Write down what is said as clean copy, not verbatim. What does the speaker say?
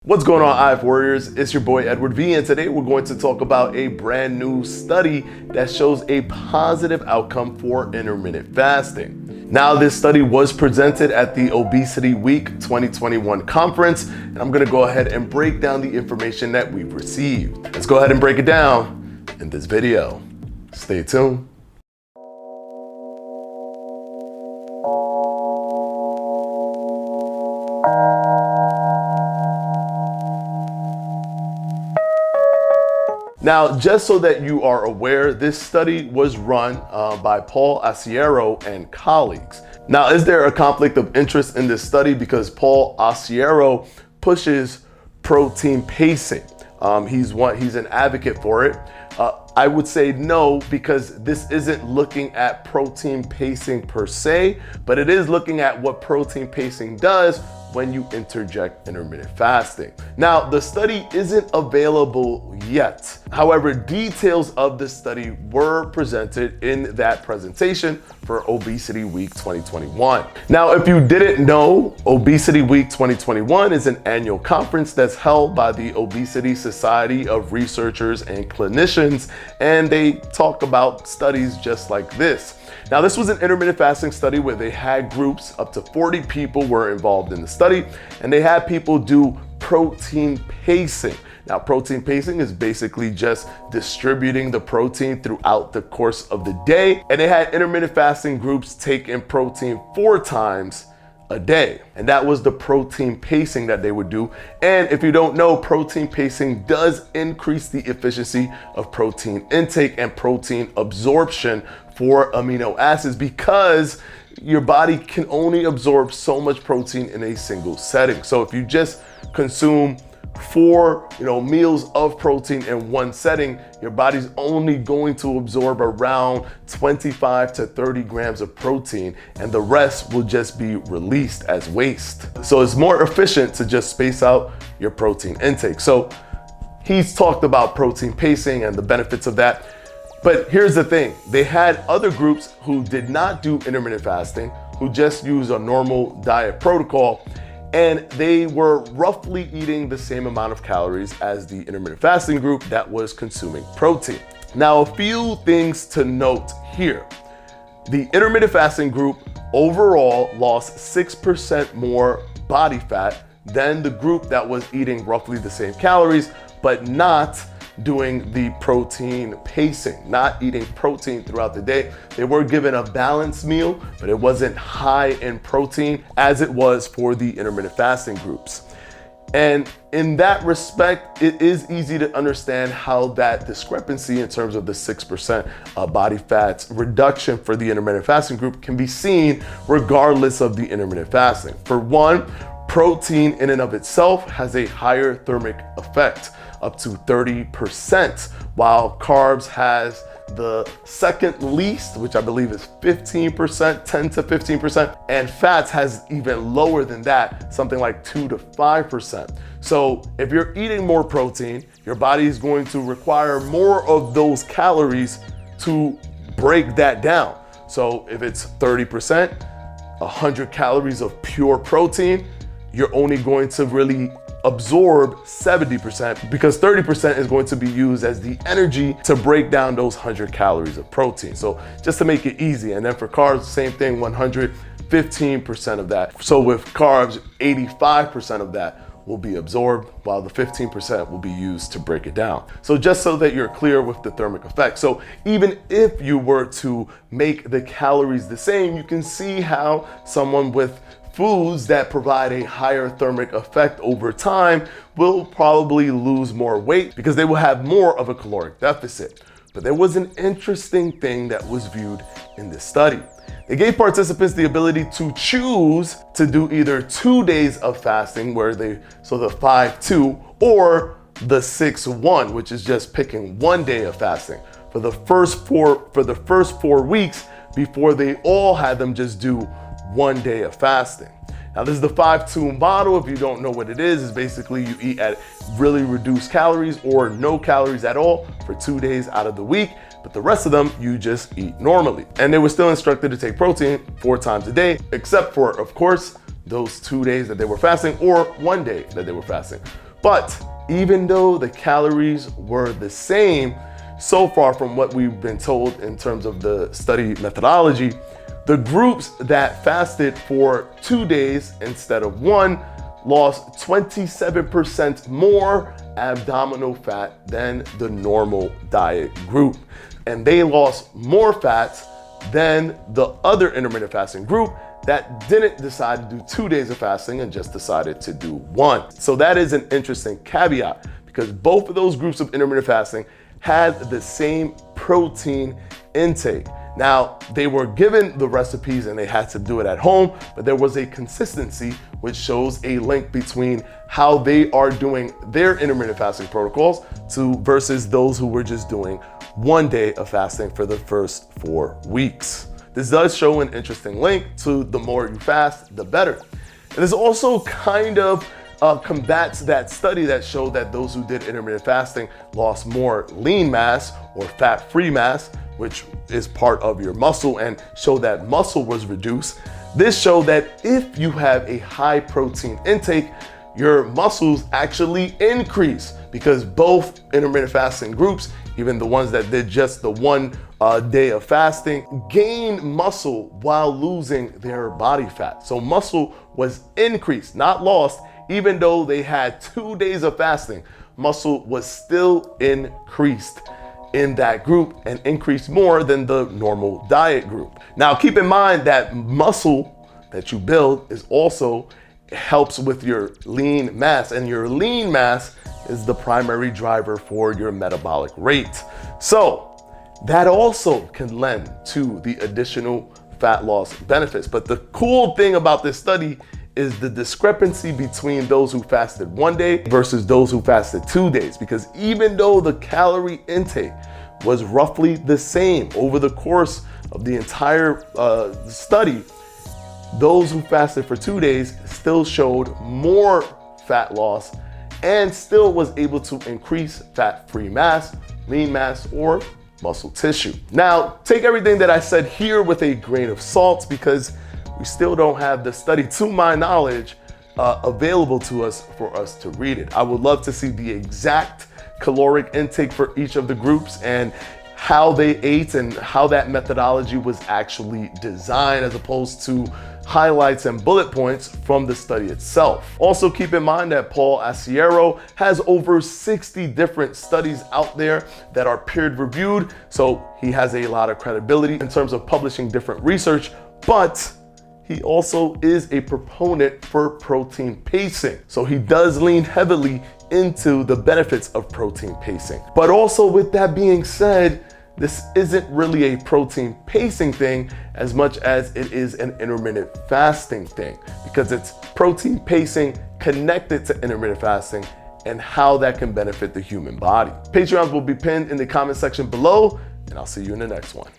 What's going on, IF Warriors? It's your boy Edward V, and today we're going to talk about a brand new study that shows a positive outcome for intermittent fasting. Now, this study was presented at the Obesity Week 2021 conference, and I'm gonna go ahead and break down the information that we've received. Let's go ahead and break it down in this video. Stay tuned. Now, just so that you are aware, this study was run by Paul Asiero and colleagues. Now, is there a conflict of interest in this study because Paul Asiero pushes protein pacing? He's an advocate for it. I would say no, because this isn't looking at protein pacing per se, but it is looking at what protein pacing does when you interject intermittent fasting. Now, the study isn't available yet. However, details of the study were presented in that presentation for Obesity Week 2021. Now, if you didn't know, Obesity Week 2021 is an annual conference that's held by the Obesity Society of Researchers and Clinicians, and they talk about studies just like this. Now, this was an intermittent fasting study where they had groups, up to 40 people were involved in the study, and they had people do protein pacing. Now, protein pacing is basically just distributing the protein throughout the course of the day, and they had intermittent fasting groups take in protein 4 times a day. And that was the protein pacing that they would do. And if you don't know, protein pacing does increase the efficiency of protein intake and protein absorption for amino acids, because your body can only absorb so much protein in a single setting. So if you just consume 4 meals of protein in one setting, your body's only going to absorb around 25 to 30 grams of protein, and the rest will just be released as waste. So it's more efficient to just space out your protein intake. So he's talked about protein pacing and the benefits of that. But here's the thing, they had other groups who did not do intermittent fasting, who just used a normal diet protocol, and they were roughly eating the same amount of calories as the intermittent fasting group that was consuming protein. Now, a few things to note here. The intermittent fasting group overall lost 6% more body fat than the group that was eating roughly the same calories, but not doing the protein pacing, not eating protein throughout the day. They were given a balanced meal, but it wasn't high in protein as it was for the intermittent fasting groups. And in that respect, it is easy to understand how that discrepancy in terms of the 6% body fat reduction for the intermittent fasting group can be seen regardless of the intermittent fasting. For one, protein in and of itself has a higher thermic effect, up to 30%, while carbs has the second least, which I believe is 15%, 10 to 15%, and fats has even lower than that, something like 2 to 5%. So if you're eating more protein, your body is going to require more of those calories to break that down. So if it's 30%, 100 calories of pure protein, you're only going to really absorb 70%, because 30% is going to be used as the energy to break down those 100 calories of protein. So just to make it easy. And then for carbs, same thing, 115% of that. So with carbs, 85% of that will be absorbed, while the 15% will be used to break it down. So just so that you're clear with the thermic effect. So even if you were to make the calories the same, you can see how someone with foods that provide a higher thermic effect over time will probably lose more weight because they will have more of a caloric deficit. But there was an interesting thing that was viewed in this study. They gave participants the ability to choose to do either 2 days of fasting, the 5-2, or the 6-1, which is just picking 1 day of fasting for the first 4 weeks, before they all had them just do 1 day of fasting. Now, this is the 5-2 model. If you don't know what it is, it's basically you eat at really reduced calories or no calories at all for 2 days out of the week, but the rest of them you just eat normally. And they were still instructed to take protein 4 times a day, except for, of course, those 2 days that they were fasting or 1 day that they were fasting. But even though the calories were the same, so far from what we've been told in terms of the study methodology, the groups that fasted for 2 days instead of 1 lost 27% more abdominal fat than the normal diet group. And they lost more fat than the other intermittent fasting group that didn't decide to do 2 days of fasting and just decided to do 1. So that is an interesting caveat, because both of those groups of intermittent fasting had the same protein intake. Now, they were given the recipes and they had to do it at home, but there was a consistency which shows a link between how they are doing their intermittent fasting protocols versus those who were just doing 1 day of fasting for the first 4 weeks. This does show an interesting link to the more you fast, the better. And this also kind of combats that study that showed that those who did intermittent fasting lost more lean mass or fat-free mass, which is part of your muscle, and showed that muscle was reduced. This showed that if you have a high protein intake, your muscles actually increase, because both intermittent fasting groups, even the ones that did just the 1 day of fasting, gained muscle while losing their body fat. So muscle was increased, not lost. Even though they had 2 days of fasting, muscle was still increased in that group, and increased more than the normal diet group. Now, keep in mind that muscle that you build is also helps with your lean mass, and your lean mass is the primary driver for your metabolic rate. So that also can lend to the additional fat loss benefits. But the cool thing about this study is the discrepancy between those who fasted 1 day versus those who fasted 2 days. Because even though the calorie intake was roughly the same over the course of the entire study, those who fasted for 2 days still showed more fat loss and still was able to increase fat-free mass, lean mass, or muscle tissue. Now, take everything that I said here with a grain of salt, because we still don't have the study, to my knowledge, available to us for us to read it. I would love to see the exact caloric intake for each of the groups and how they ate and how that methodology was actually designed, as opposed to highlights and bullet points from the study itself. Also, keep in mind that Paul Aciero has over 60 different studies out there that are peer reviewed, so he has a lot of credibility in terms of publishing different research, but he also is a proponent for protein pacing. So he does lean heavily into the benefits of protein pacing. But also, with that being said, this isn't really a protein pacing thing as much as it is an intermittent fasting thing, because it's protein pacing connected to intermittent fasting and how that can benefit the human body. Patreons will be pinned in the comment section below, and I'll see you in the next one.